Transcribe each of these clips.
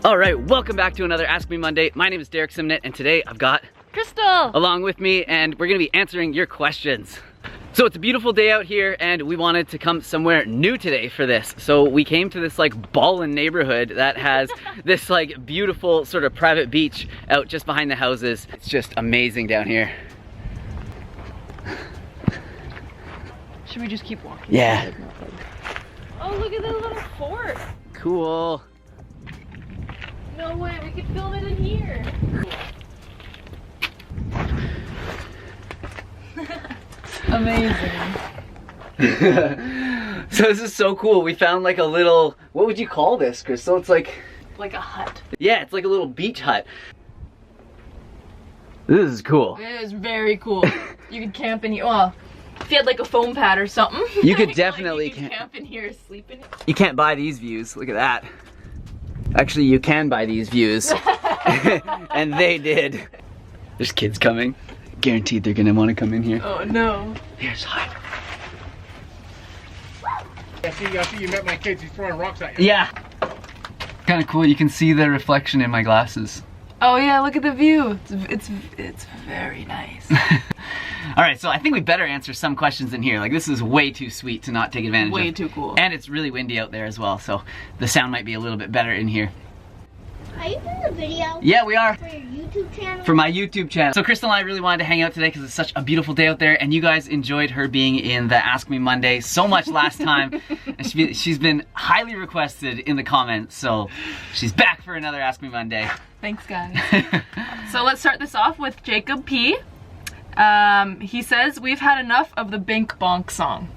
All right, welcome back to another Ask Me Monday. My name is Derek Simnett, and today I've got Crystal along with me, and we're gonna be answering your questions. So it's a beautiful day out here, and we wanted to come somewhere new today for this. So we came to this like ballin' neighborhood that has this like beautiful sort of private beach out just behind the houses. It's just amazing down here. Should we just keep walking? Yeah. Oh, look at that little fort. Cool. No way, we could film it in here. Amazing. So this is so cool. We found like a little, what would you call this, Crystal? It's like a hut. Yeah, it's like a little beach hut. This is cool. It is very cool. You could camp in here. Well, if you had like a foam pad or something. You could definitely like you could camp in here, sleep in here. You can't buy these views. Look at that. Actually, you can buy these views. And they did. There's kids coming. Guaranteed they're gonna want to come in here. Oh no. Here's hide. I see you met my kids. He's throwing rocks at you. Yeah. Kind of cool. You can see the reflection in my glasses. Oh yeah, look at the view. It's very nice. All right, so I think we better answer some questions in here. Like, this is way too sweet to not take advantage of. Way too cool. And it's really windy out there as well, so the sound might be a little bit better in here. Are you doing a video? Yeah, we are. For your YouTube channel? For my YouTube channel. So Crystal and I really wanted to hang out today because it's such a beautiful day out there, and you guys enjoyed her being in the Ask Me Monday so much last time. And she's been highly requested in the comments, so she's back for another Ask Me Monday. Thanks, guys. So let's start this off with Jacob P. He says, we've had enough of the Bink Bonk song.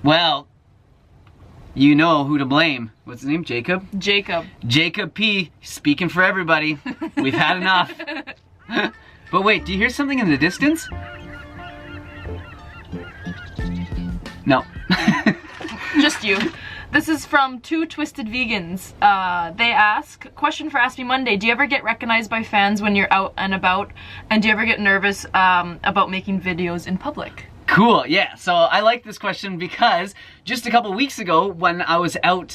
Well, you know who to blame. What's his name? Jacob? Jacob. Jacob P. Speaking for everybody. We've had enough. But wait, do you hear something in the distance? No. Just you. This is from Two Twisted Vegans. They ask, question for Ask Me Monday, do you ever get recognized by fans when you're out and about? And do you ever get nervous about making videos in public? Cool, yeah. So I like this question because just a couple weeks ago when I was out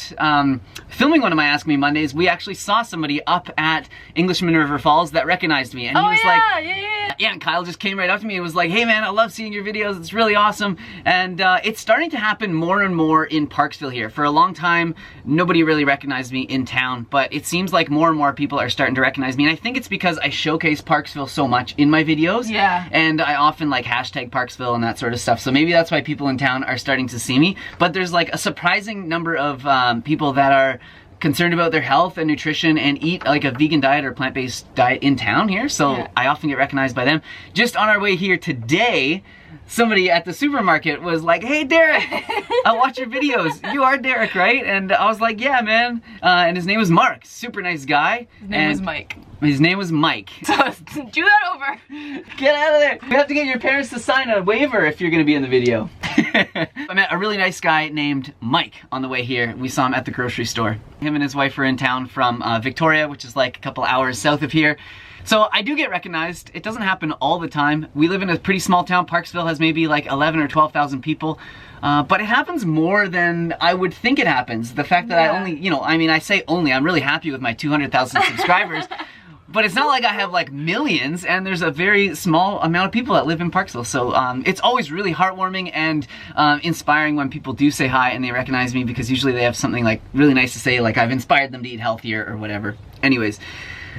filming one of my Ask Me Mondays, we actually saw somebody up at Englishman River Falls that recognized me. And he was like, yeah, and Kyle just came right up to me and was like, hey man, I love seeing your videos, it's really awesome. And it's starting to happen more and more in Parksville here. For a long time, nobody really recognized me in town, but it seems like more and more people are starting to recognize me. And I think it's because I showcase Parksville so much in my videos. Yeah. And I often like hashtag Parksville and that sort of stuff. So maybe that's why people in town are starting to see me. But there's like a surprising number of people that are concerned about their health and nutrition and eat like a vegan diet or plant-based diet in town here. So yeah. I often get recognized by them. Just on our way here today, somebody at the supermarket was like, hey Derek, I watch your videos. You are Derek, right? And I was like, yeah man. And his name was Mark, super nice guy. His name was Mike. His name was Mike. So do that over. Get out of there. You have to get your parents to sign a waiver if you're gonna be in the video. I met a really nice guy named Mike on the way here. We saw him at the grocery store. Him and his wife were in town from Victoria, which is like a couple hours south of here. So I do get recognized. It doesn't happen all the time. We live in a pretty small town. Parksville has maybe like 11 or 12,000 people. But it happens more than I would think it happens. The fact that I only, you know, I mean, I say only, I'm really happy with my 200,000 subscribers. But it's not like I have like millions, and there's a very small amount of people that live in Parksville. So it's always really heartwarming and inspiring when people do say hi and they recognize me, because usually they have something like really nice to say, like I've inspired them to eat healthier or whatever. Anyways,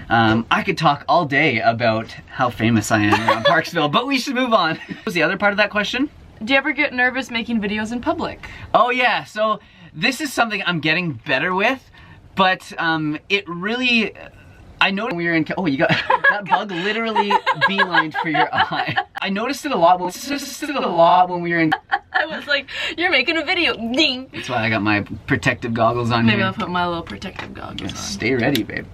I could talk all day about how famous I am around Parksville, but we should move on. What was the other part of that question? Do you ever get nervous making videos in public? Oh yeah, so this is something I'm getting better with, but it really... I noticed when we were in, oh, you got, that bug literally beelined for your eye. I noticed it a lot when we were in. I was like, you're making a video, ding. That's why I got my protective goggles on. Maybe I'll put my little protective goggles on. Stay ready, babe.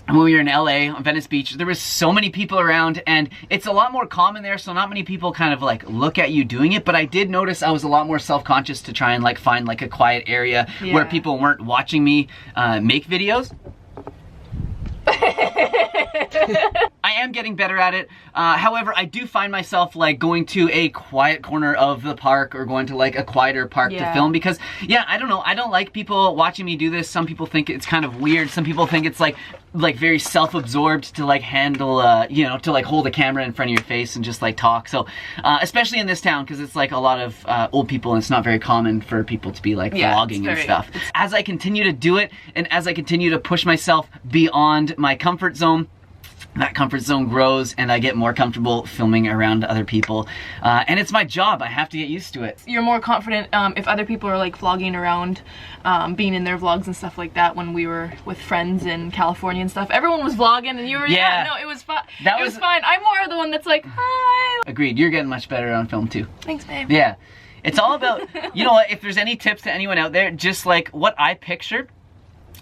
And when we were in LA on Venice Beach, there was so many people around, and it's a lot more common there, so not many people kind of like look at you doing it, but I did notice I was a lot more self-conscious to try and like find like a quiet area where people weren't watching me make videos. I am getting better at it. However, I do find myself like going to a quiet corner of the park or going to like a quieter park to film because, yeah, I don't know. I don't like people watching me do this. Some people think it's kind of weird. Some people think it's like very self-absorbed to like handle, you know, to like hold a camera in front of your face and just like talk. So, especially in this town, because it's like a lot of old people and it's not very common for people to be like vlogging and stuff. As I continue to do it and as I continue to push myself beyond my comfort zone, that comfort zone grows and I get more comfortable filming around other people. And it's my job. I have to get used to it. You're more confident if other people are like vlogging around, being in their vlogs and stuff like that. When we were with friends in California and stuff, everyone was vlogging and you were, no, it was fun. It was fine. I'm more the one that's like, hi. Agreed. You're getting much better on film too. Thanks, babe. Yeah. It's all about, you know what, if there's any tips to anyone out there, just like what I picture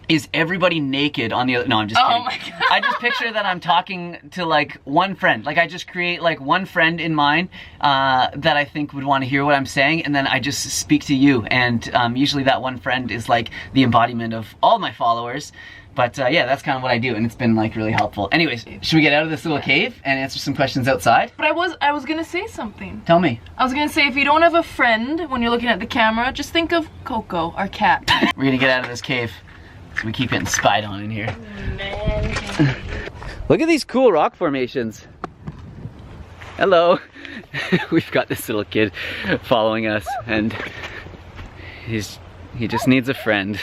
is everybody naked on the other, no, I'm just kidding. Oh my God. I just picture that I'm talking to like one friend. Like I just create like one friend in mind that I think would want to hear what I'm saying, and then I just speak to you. And usually that one friend is like the embodiment of all my followers. But yeah, that's kind of what I do, and it's been like really helpful. Anyways, should we get out of this little cave and answer some questions outside? But I was gonna say something. Tell me. I was gonna say, if you don't have a friend when you're looking at the camera, just think of Coco, our cat. We're gonna get out of this cave. So we keep getting spied on in here. Look at these cool rock formations. Hello. We've got this little kid following us, and he just needs a friend.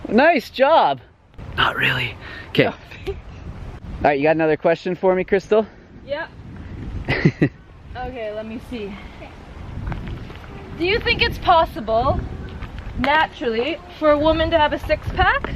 Nice job. Not really. Okay. All right, you got another question for me, Crystal? Yeah. Okay, let me see. Do you think it's possible, naturally, for a woman to have a six-pack?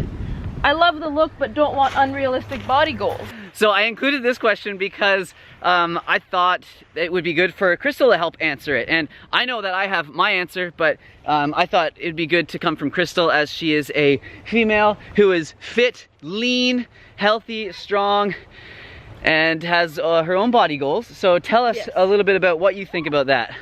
I love the look, but don't want unrealistic body goals. So I included this question because I thought it would be good for Crystal to help answer it. And I know that I have my answer, but I thought it'd be good to come from Crystal, as she is a female who is fit, lean, healthy, strong, and has her own body goals. So tell us a little bit about what you think about that.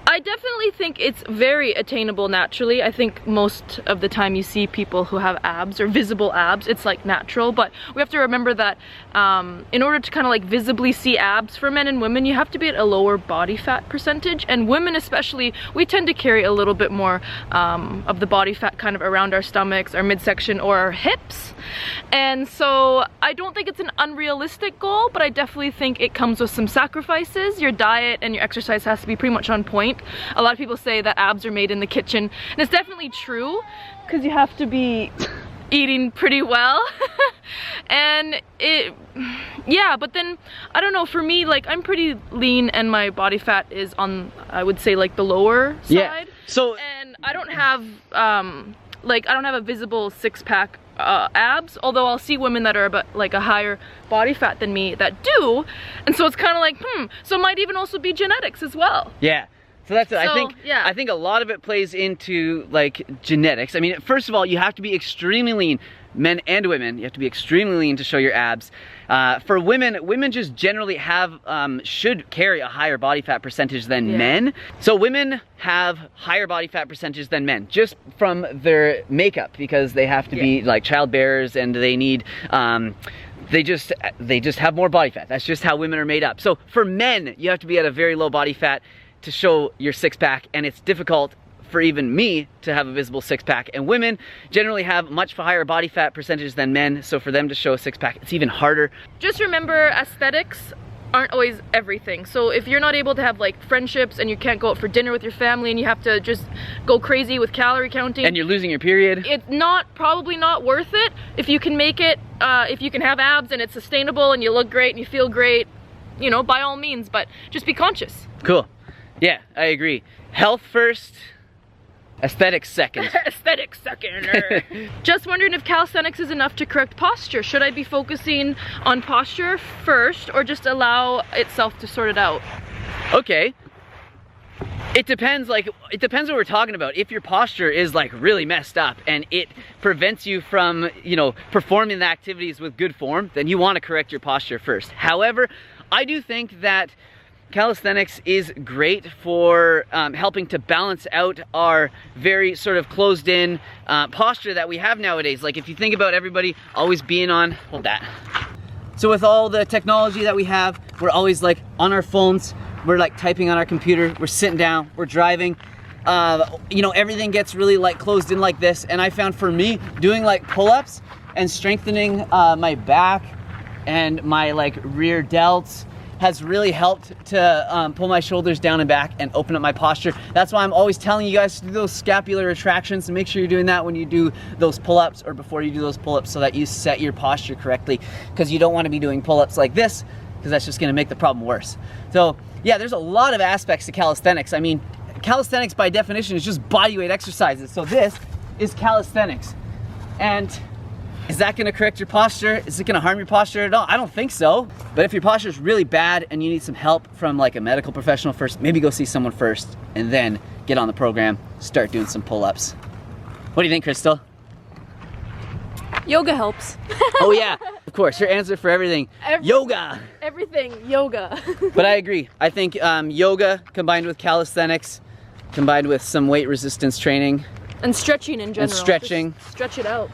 I definitely think it's very attainable naturally. I think most of the time you see people who have abs or visible abs, it's like natural, but we have to remember that in order to kind of like visibly see abs for men and women, you have to be at a lower body fat percentage, and women especially, we tend to carry a little bit more of the body fat kind of around our stomachs, our midsection, or our hips. And so I don't think it's an unrealistic goal, but I definitely think it comes with some sacrifices. Your diet and your exercise has to be pretty much on point. A lot of people say that abs are made in the kitchen, and it's definitely true, because you have to be eating pretty well. And but then I don't know, for me, like, I'm pretty lean and my body fat is on, I would say, like the lower side. So, and I don't have a visible six-pack abs, although I'll see women that are about like a higher body fat than me that do, and so it's kind of like, so it might even also be genetics as well. Yeah. So that's it. I think a lot of it plays into like genetics. I mean, first of all, you have to be extremely lean, men and women. You have to be extremely lean to show your abs. For women just generally have should carry a higher body fat percentage than men. So women have higher body fat percentage than men just from their makeup, because they have to be like child bearers, and they need they just have more body fat. That's just how women are made up. So for men, you have to be at a very low body fat to show your six-pack, and it's difficult for even me to have a visible six-pack. And women generally have much higher body fat percentage than men, so for them to show a six-pack, it's even harder. Just remember, aesthetics aren't always everything. So if you're not able to have like friendships, and you can't go out for dinner with your family, and you have to just go crazy with calorie counting, and you're losing your period, it's probably not worth it. If you can make it, if you can have abs and it's sustainable and you look great and you feel great, you know, by all means, but just be conscious. Cool. Yeah, I agree. Health first, aesthetics second. Aesthetics second. Just wondering if calisthenics is enough to correct posture. Should I be focusing on posture first, or just allow itself to sort it out? Okay. It depends what we're talking about. If your posture is like really messed up and it prevents you from, you know, performing the activities with good form, then you want to correct your posture first. However, I do think that calisthenics is great for helping to balance out our very sort of closed in posture that we have nowadays. Like if you think about everybody always being on, hold that. So with all the technology that we have, we're always like on our phones, we're like typing on our computer, we're sitting down, we're driving. You know, everything gets really like closed in like this. And I found for me, doing like pull-ups and strengthening my back and my like rear delts has really helped to pull my shoulders down and back and open up my posture. That's why I'm always telling you guys to do those scapular retractions, and make sure you're doing that when you do those pull-ups or before you do those pull-ups, so that you set your posture correctly, because you don't want to be doing pull-ups like this, because that's just going to make the problem worse. So yeah, there's a lot of aspects to calisthenics. I mean, calisthenics by definition is just bodyweight exercises. So this is calisthenics. And is that gonna correct your posture? Is it gonna harm your posture at all? I don't think so. But if your posture is really bad and you need some help from like a medical professional first, maybe go see someone first and then get on the program, start doing some pull-ups. What do you think, Crystal? Yoga helps. Oh yeah, of course, your answer for everything. Yoga! Everything, yoga. But I agree. I think yoga combined with calisthenics, combined with some weight resistance training. And stretching in general. And stretching. Just stretch it out.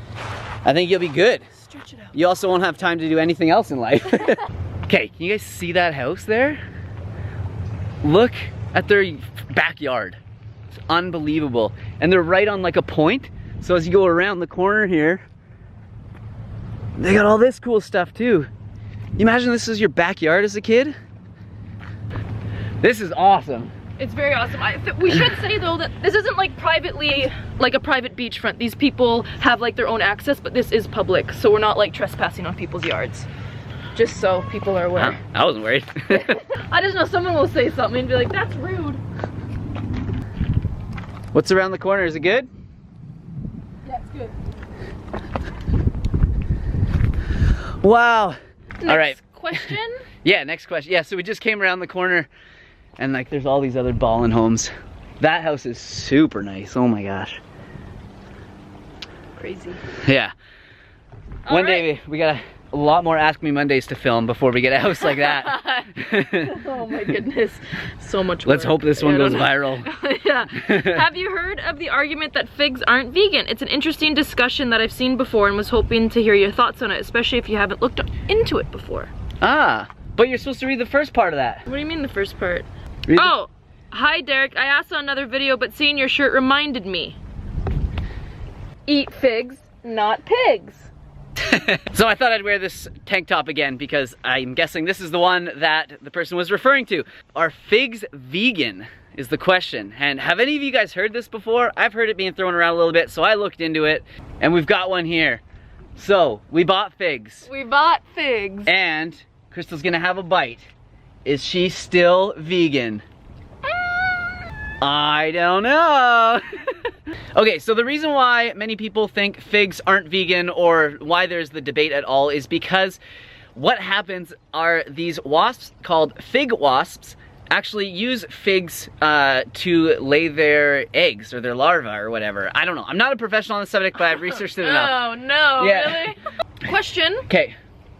I think you'll be good. Stretch it out. You also won't have time to do anything else in life. Okay, can you guys see that house there? Look at their backyard. It's unbelievable. And they're right on like a point. So as you go around the corner here, they got all this cool stuff too. You imagine this is your backyard as a kid? This is awesome. It's very awesome. We should say though that this isn't like privately, like a private beachfront. These people have like their own access, but this is public. So we're not like trespassing on people's yards. Just so people are aware. I wasn't worried. I just know someone will say something and be like, that's rude. What's around the corner? Is it good? Yeah, it's good. Wow. All right. Question? Yeah, next question. Yeah, so we just came around the corner and like there's all these other ballin' homes. That house is super nice. Oh my gosh. Crazy. Yeah. One day we got a lot more Ask Me Mondays to film before we get a house like that. Oh my goodness. So much work. Let's hope this one goes viral. Yeah. Have you heard of the argument that figs aren't vegan? It's an interesting discussion that I've seen before and was hoping to hear your thoughts on it, especially if you haven't looked into it before. Ah, but you're supposed to read the first part of that. What do you mean the first part? Oh, hi Derek. I asked on another video, but seeing your shirt reminded me. Eat figs, not pigs. So I thought I'd wear this tank top again because I'm guessing this is the one that the person was referring to. Are figs vegan is the question. And have any of you guys heard this before? I've heard it being thrown around a little bit, so I looked into it and we've got one here. So we bought figs. We bought figs. And Crystal's gonna have a bite. Is she still vegan? I don't know. Okay, so the reason why many people think figs aren't vegan, or why there's the debate at all, is because what happens are these wasps called fig wasps actually use figs to lay their eggs or their larvae or whatever. I don't know. I'm not a professional on the subject, but I've researched it enough. Oh no, yeah. Really? Question. Okay.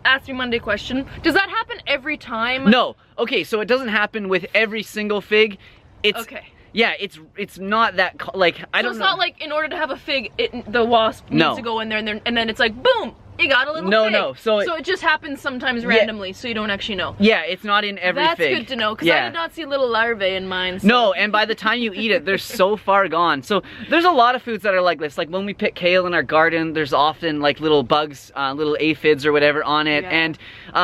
Ask Me Monday question. Does that happen every time? No. Okay, so it doesn't happen with every single fig. It's okay. Yeah, it's not that, like, I don't know. So it's not like in order to have a fig, the wasp needs to go in there and then it's like, boom, you got a little fig. No, so it just happens sometimes randomly, so you don't actually know. Yeah, it's not in every fig. That's good to know, because I did not see little larvae in mine. So. No, and by the time you eat it, they're so far gone. So there's a lot of foods that are like this. Like when we pick kale in our garden, there's often like little bugs, little aphids or whatever on it, and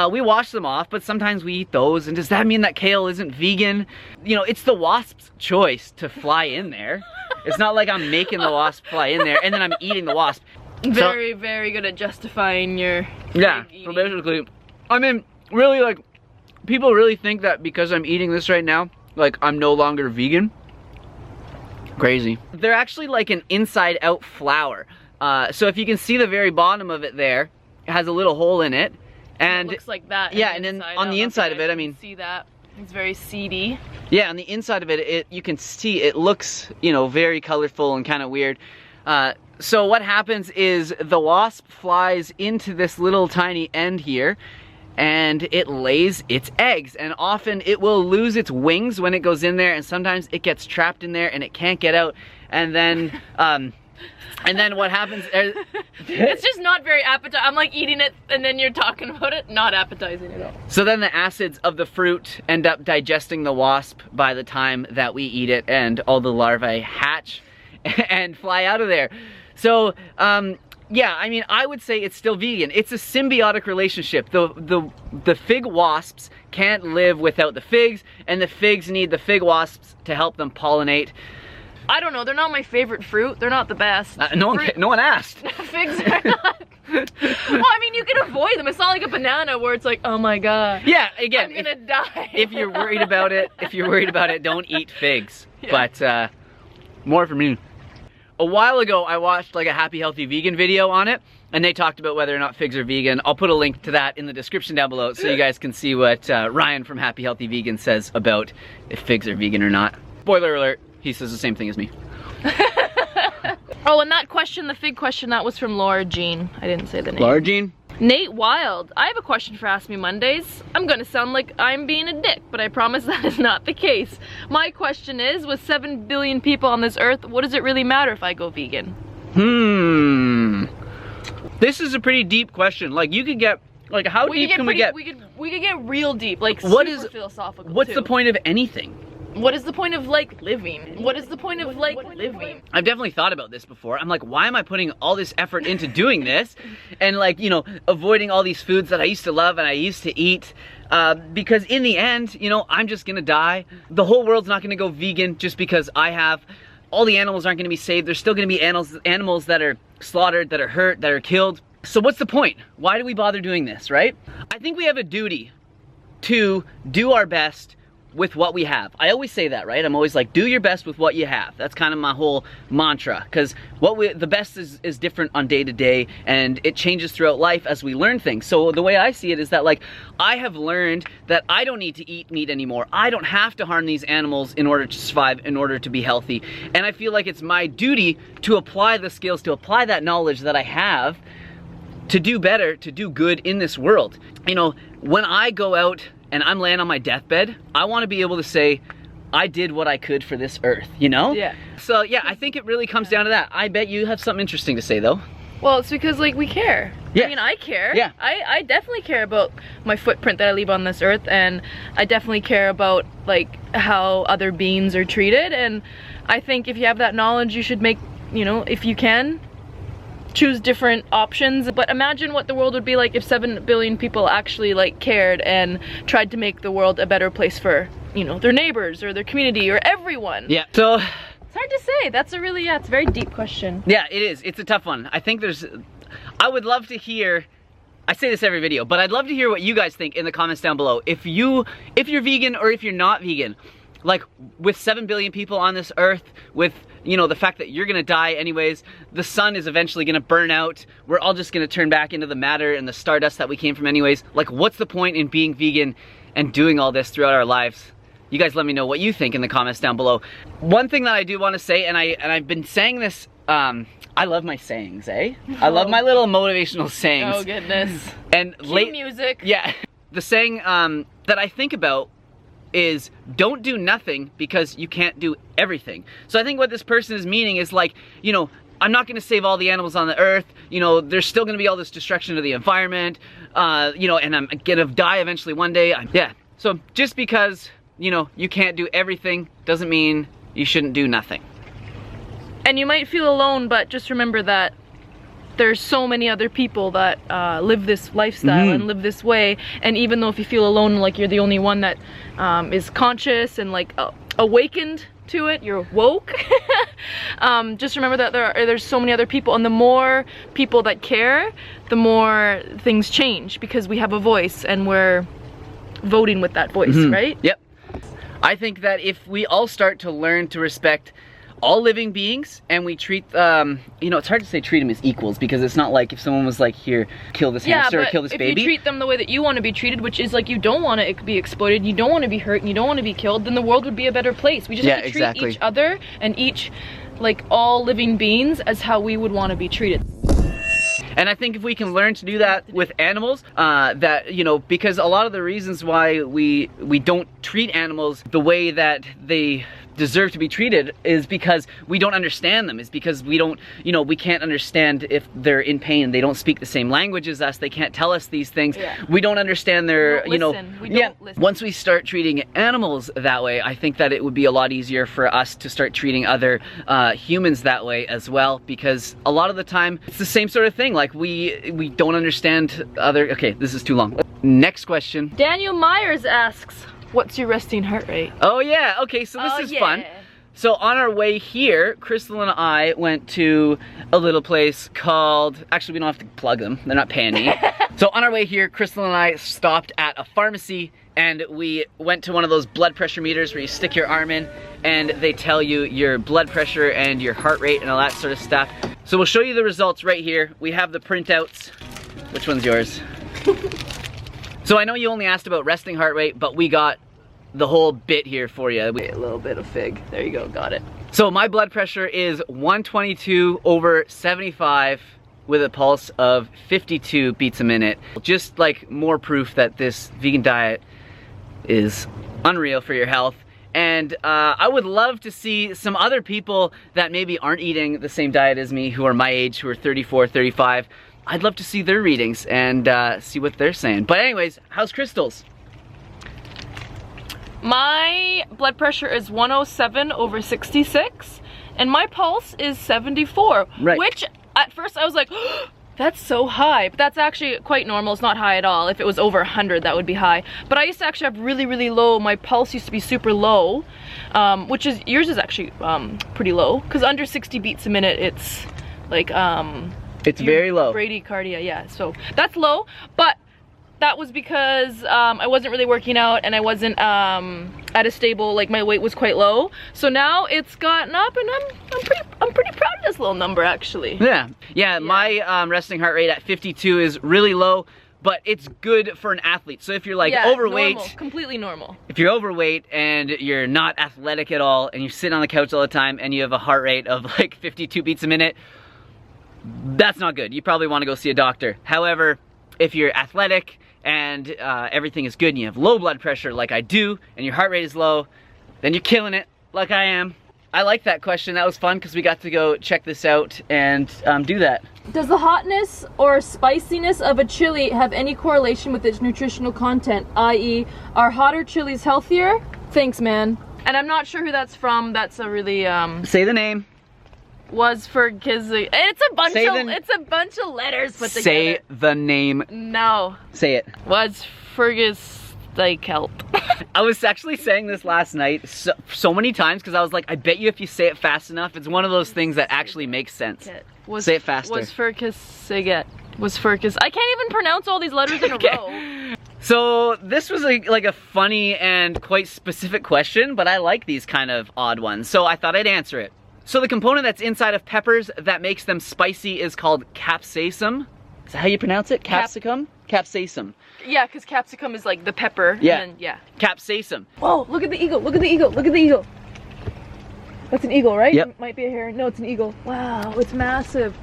we wash them off, but sometimes we eat those. And does that mean that kale isn't vegan? You know, it's the wasp's choice to fly in there. It's not like I'm making the wasp fly in there and then I'm eating the wasp. Very, very good at justifying your so basically, I mean, really, like, people really think that because I'm eating this right now, like, I'm no longer vegan. Crazy. They're actually like an inside-out flour. So if you can see the very bottom of it there, it has a little hole in it. And it looks like that. Yeah, and then on the inside of it, I mean, see that? It's very seedy. Yeah, on the inside of it, you can see it looks, you know, very colorful and kind of weird. So what happens is the wasp flies into this little tiny end here, and it lays its eggs, and often it will lose its wings when it goes in there, and sometimes it gets trapped in there and it can't get out, and then what happens it's just not very appetizing. I'm like eating it and then you're talking about it, not appetizing at all. So then the acids of the fruit end up digesting the wasp by the time that we eat it, and all the larvae hatch and fly out of there. So yeah, I mean, I would say it's still vegan. It's a symbiotic relationship. The fig wasps can't live without the figs, and the figs need the fig wasps to help them pollinate. I don't know, they're not my favorite fruit. They're not the best. No one asked. Figs are not. Well, I mean, you can avoid them. It's not like a banana where it's like, oh my god. Yeah, again, I'm gonna die. If you're worried about it, don't eat figs. Yeah. But more for me. A while ago, I watched like a Happy Healthy Vegan video on it, and they talked about whether or not figs are vegan. I'll put a link to that in the description down below so you guys can see what Ryan from Happy Healthy Vegan says about if figs are vegan or not. Spoiler alert, he says the same thing as me. Oh, and that question, the fig question, that was from Laura Jean. I didn't say the name. Laura Jean? Nate Wild, I have a question for Ask Me Mondays. I'm gonna sound like I'm being a dick, but I promise that is not the case. My question is, with 7 billion people on this earth, what does it really matter if I go vegan? This is a pretty deep question. Like, you could get, like, how deep can we get? We could get real deep, like What super is- philosophical. What's too. the point of anything? What is the point of like living? What is the point of like living? I've definitely thought about this before. I'm like, why am I putting all this effort into doing this? And like, you know, avoiding all these foods that I used to love and I used to eat. Because in the end, you know, I'm just gonna die. The whole world's not gonna go vegan just because I have. All the animals aren't gonna be saved. There's still gonna be animals that are slaughtered, that are hurt, that are killed. So what's the point? Why do we bother doing this, right? I think we have a duty to do our best with what we have. I always say that, right? I'm always like, do your best with what you have. That's kind of my whole mantra, because the best is different on day to day, and it changes throughout life as we learn things. So the way I see it is that, like, I have learned that I don't need to eat meat anymore. I don't have to harm these animals in order to survive, in order to be healthy. And I feel like it's my duty to apply the skills, to apply that knowledge that I have to do better, to do good in this world. You know, when I go out and I'm laying on my deathbed, I want to be able to say, I did what I could for this earth, you know? Yeah. So yeah, I think it really comes down to that. I bet you have something interesting to say though. Well, it's because like we care. Yeah. I mean, I care. Yeah. I definitely care about my footprint that I leave on this earth, and I definitely care about like how other beings are treated, and I think if you have that knowledge, you should make, you know, if you can, choose different options. But imagine what the world would be like if 7 billion people actually like cared and tried to make the world a better place for, you know, their neighbors or their community or everyone. Yeah. So It's hard to say. That's a really, it's a very deep question. yeah, it is. It's a tough one. I think I would love to hear, I say this every video, but I'd love to hear what you guys think in the comments down below. If you're vegan or if you're not vegan, like with 7 billion people on this earth, with, you know, the fact that you're gonna die anyways, the sun is eventually gonna burn out, we're all just gonna turn back into the matter and the stardust that we came from anyways. Like, what's the point in being vegan and doing all this throughout our lives? You guys let me know what you think in the comments down below. One thing that I do wanna say, and I've been saying this, I love my sayings, eh? I love my little motivational sayings. Oh goodness. And Cue music. Yeah. The saying that I think about is, don't do nothing because you can't do everything. So I think what this person is meaning is like, you know, I'm not gonna save all the animals on the earth, you know, there's still gonna be all this destruction of the environment, you know, and I'm gonna die eventually one day. Yeah, so just because, you know, you can't do everything doesn't mean you shouldn't do nothing. And you might feel alone, but just remember that there's so many other people that live this lifestyle and live this way, and even though if you feel alone, like you're the only one that is conscious and like awakened to it, you're woke, just remember that there's so many other people, and the more people that care, the more things change, because we have a voice and we're voting with that voice, right? Yep. I think that if we all start to learn to respect all living beings, and we treat, you know, it's hard to say treat them as equals, because it's not like if someone was like, here, kill this hamster or kill this baby. If you treat them the way that you want to be treated, which is like you don't want to be exploited, you don't want to be hurt, and you don't want to be killed, then the world would be a better place. We just have to treat each other and all living beings as how we would want to be treated. And I think if we can learn to do that with animals, that, you know, because a lot of the reasons why we don't treat animals the way that they deserve to be treated is because we don't understand them, is because we don't, you know, we can't understand if they're in pain. They don't speak the same language as us. They can't tell us these things. We don't understand their, you know, once we start treating animals that way, I think that it would be a lot easier for us to start treating other humans that way as well, because a lot of the time it's the same sort of thing. Like we don't understand other, okay, this is too long. Next question. Daniel Myers asks, what's your resting heart rate? Oh yeah, okay, so this is fun. So on our way here, Crystal and I went to a little place called, actually we don't have to plug them, they're not paying me. So on our way here, Crystal and I stopped at a pharmacy and we went to one of those blood pressure meters where you stick your arm in and they tell you your blood pressure and your heart rate and all that sort of stuff. So we'll show you the results right here. We have the printouts. Which one's yours? So I know you only asked about resting heart rate, but we got the whole bit here for you. A little bit of fig. There you go, got it. So my blood pressure is 122/75 with a pulse of 52 beats a minute. Just like more proof that this vegan diet is unreal for your health. And I would love to see some other people that maybe aren't eating the same diet as me, who are my age, who are 34, 35. I'd love to see their readings and see what they're saying. But anyways, how's Crystal's? My blood pressure is 107/66 and my pulse is 74. Right. Which at first I was like, oh, that's so high. But that's actually quite normal. It's not high at all. If it was over 100, that would be high. But I used to actually have really, really low. My pulse used to be super low, which is, yours is actually pretty low. Because under 60 beats a minute, it's like, it's very low. Bradycardia, yeah. So that's low, but that was because I wasn't really working out and I wasn't at a stable, like my weight was quite low. So now it's gotten up and I'm pretty proud of this little number actually. Yeah, my resting heart rate at 52 is really low, but it's good for an athlete. So if you're like overweight, normal, completely normal. If you're overweight and you're not athletic at all and you're sitting on the couch all the time and you have a heart rate of like 52 beats a minute, that's not good. You probably want to go see a doctor. However, if you're athletic and everything is good and you have low blood pressure like I do and your heart rate is low, then you're killing it like I am. I like that question. That was fun because we got to go check this out and do that. Does the hotness or spiciness of a chili have any correlation with its nutritional content? I.e., are hotter chilies healthier? Thanks, man. And I'm not sure who that's from. That's a really Say the name. Was for kids. It's a bunch of letters put together. Say the name. No. Say it. Was Fergus like help? I was actually saying this last night so many times because I was like, I bet you if you say it fast enough, it's one of those things that actually makes sense. Say it faster. Was Fergus Siget? Was Fergus? I can't even pronounce all these letters in a row. So this was like a funny and quite specific question, but I like these kind of odd ones, so I thought I'd answer it. So the component that's inside of peppers that makes them spicy is called capsaicin. Is that how you pronounce it? Capsicum? Capsaicin. Yeah, because capsicum is like the pepper. Yeah. And then, yeah. Capsaicin. Whoa, look at the eagle. Look at the eagle. Look at the eagle. That's an eagle, right? Yep. It might be a heron. No, it's an eagle. Wow, it's massive.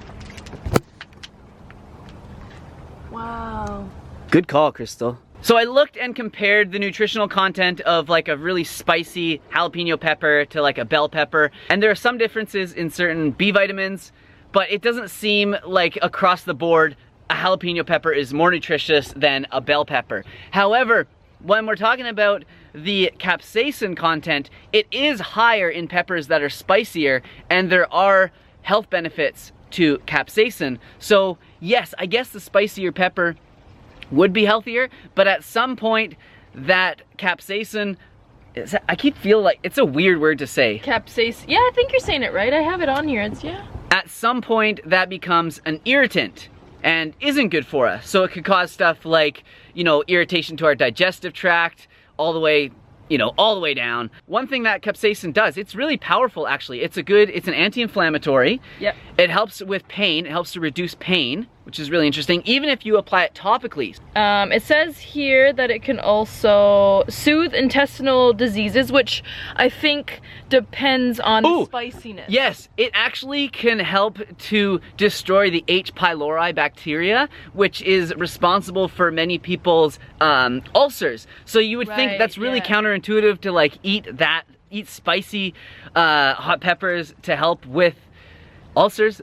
Wow. Good call, Crystal. So I looked and compared the nutritional content of like a really spicy jalapeno pepper to like a bell pepper. And there are some differences in certain B vitamins, but it doesn't seem like across the board a jalapeno pepper is more nutritious than a bell pepper. However, when we're talking about the capsaicin content, it is higher in peppers that are spicier, and there are health benefits to capsaicin. So yes, I guess the spicier pepper would be healthier, but at some point that capsaicin, I keep feeling like it's a weird word to say. Capsaicin, yeah, I think you're saying it right. I have it on here, it's, yeah. At some point that becomes an irritant and isn't good for us. So it could cause stuff like, you know, irritation to our digestive tract, all the way, you know, all the way down. One thing that capsaicin does, it's really powerful actually. It's an anti-inflammatory. Yep. It helps with pain, it helps to reduce pain. which is really interesting, even if you apply it topically. It says here that it can also soothe intestinal diseases, which I think depends on the spiciness. Yes, it actually can help to destroy the H. pylori bacteria, which is responsible for many people's ulcers. So you would think that's really counterintuitive to like eat spicy hot peppers to help with ulcers,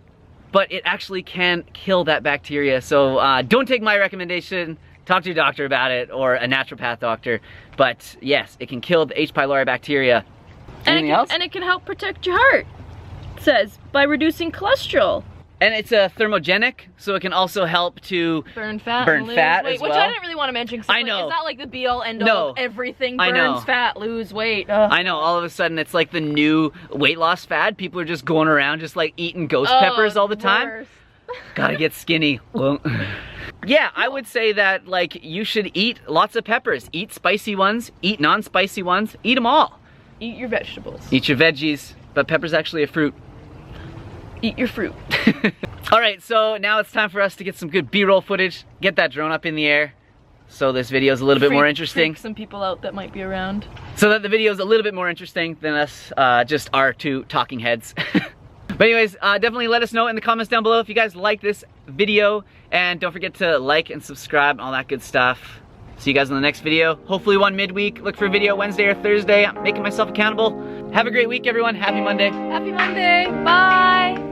but it actually can kill that bacteria. So don't take my recommendation, talk to your doctor about it, or a naturopath doctor. But yes, it can kill the H. pylori bacteria. Anything else? And it can help protect your heart, it says, by reducing cholesterol. And it's a thermogenic, so it can also help to burn fat as well. Which I didn't really want to mention, because I know. it's not like the be-all, end-all of everything. I know. Burns fat, lose weight. I know, all of a sudden it's like the new weight loss fad. People are just going around just like eating ghost peppers all the time. Gotta get skinny. Yeah, I would say that like you should eat lots of peppers. Eat spicy ones, eat non-spicy ones, eat them all. Eat your vegetables. Eat your veggies, but pepper's actually a fruit. Eat your fruit. All right, so now it's time for us to get some good B-roll footage, get that drone up in the air, so this video is a little bit more interesting. Freak some people out that might be around. So that the video is a little bit more interesting than us, just our two talking heads. But anyways, definitely let us know in the comments down below if you guys like this video, and don't forget to like and subscribe and all that good stuff. See you guys in the next video. Hopefully one midweek. Look for a video Wednesday or Thursday. I'm making myself accountable. Have a great week, everyone. Happy Monday. Happy Monday. Bye.